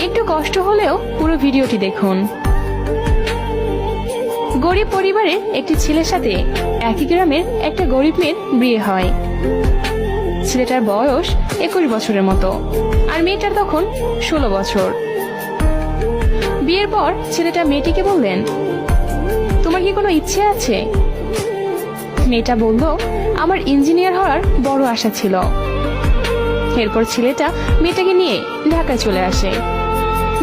একটু কষ্ট হলেও পুরো ভিডিওটি দেখুন। গরিব পরিবারের একটি ছেলের সাথে একই গ্রামের একটা গরিব মেয়ের বিয়ে হয়। ছেলেটার বয়স 21 বছরের মতো, আর মেয়েটার তখন 16 বছর। বিয়ের পর ছেলেটা মেয়েটিকে বললেন, তোমার কি কোনো ইচ্ছে আছে? মেয়েটা বলল, আমার ইঞ্জিনিয়ার হওয়ার বড় আশা ছিল। এরপর ছেলেটা মেয়েটাকে নিয়ে ঢাকায় চলে আসে।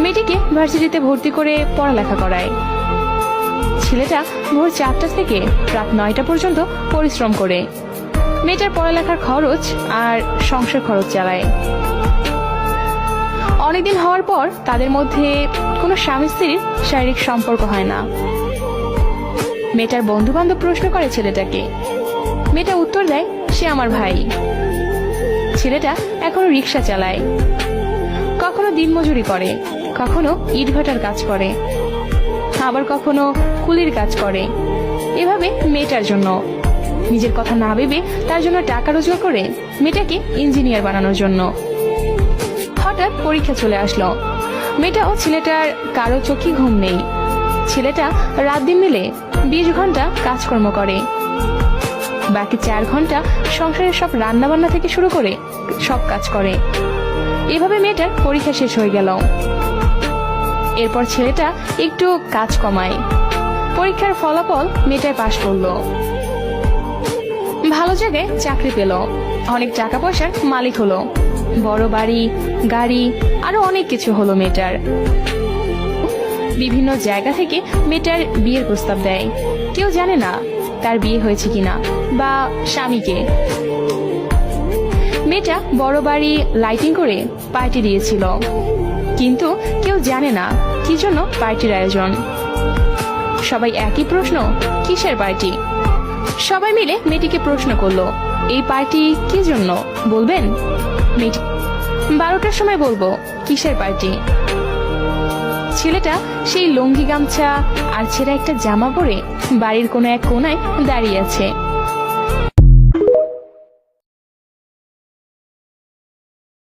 মেয়েটিকে ভার্সিটিতে ভর্তি করে পড়ালেখা করায়। ছেলেটা ভোর 4টা থেকে রাত 9টা পর্যন্ত পরিশ্রম করে মেয়েটার পড়ালেখার খরচ আর সংসার খরচ চালায়। অনেকদিন হওয়ার পর তাদের মধ্যে কোনো স্বামী স্ত্রীর শারীরিক সম্পর্ক হয় না। মেয়েটার বন্ধু বান্ধব প্রশ্ন করে ছেলেটাকে। মেয়েটা উত্তর দেয়, সে আমার ভাই। ছেলেটা এখনো রিক্সা চালায়, কখনো দিনমজুরি করে, কখনো ইটভাটার কাজ করে, আবার কখনো কুলির কাজ করে। এভাবে মেয়েটার জন্য, নিজের কথা না ভেবে তার জন্য টাকা রোজগার করে মেয়েটাকে ইঞ্জিনিয়ার বানানোর জন্য। হঠাৎ পরীক্ষা চলে আসলো। মেয়েটা ও ছেলেটার কারো চোখে ঘুম নেই। ছেলেটা রাত দিন মিলে 20 ঘন্টা কাজকর্ম করে, বাকি 4 ঘন্টা সংসারের সব রান্না বান্না থেকে শুরু করে সব কাজ করে। এভাবে মেয়েটার পরীক্ষা শেষ হয়ে গেল। এরপর ছেলেটা একটু কাজ কমায়। পরীক্ষার ফলাফল মেয়েটায় পাশ করলো, ভালো জায়গায় চাকরি পেল, অনেক টাকা পয়সার মালিক হলো, বড় বাড়ি, গাড়ি, আরো অনেক কিছু হলো মেয়েটার। বিভিন্ন জায়গা থেকে মেয়েটার বিয়ের প্রস্তাব দেয়। কেউ জানে না তার বিয়ে হয়েছে কিনা বা স্বামীকে। মেয়েটা বড় বাড়ি লাইটিং করে পার্টি দিয়েছিল, কিন্তু কেউ জানে না কি জন্য পার্টির আয়োজন। সবাই একই প্রশ্ন, কিসের পার্টি? সবাই মিলে মেয়েটিকে প্রশ্ন করলো, এই পার্টি কি জন্য বলবেন? মেয়েটি 12টার সময় বলবো, কিসের পার্টি? ছেলেটা সেই লুঙ্গি গামছা আর ছেঁড়া একটা জামা পরে বাড়ির কোনো এক কোনায় দাঁড়িয়ে আছে।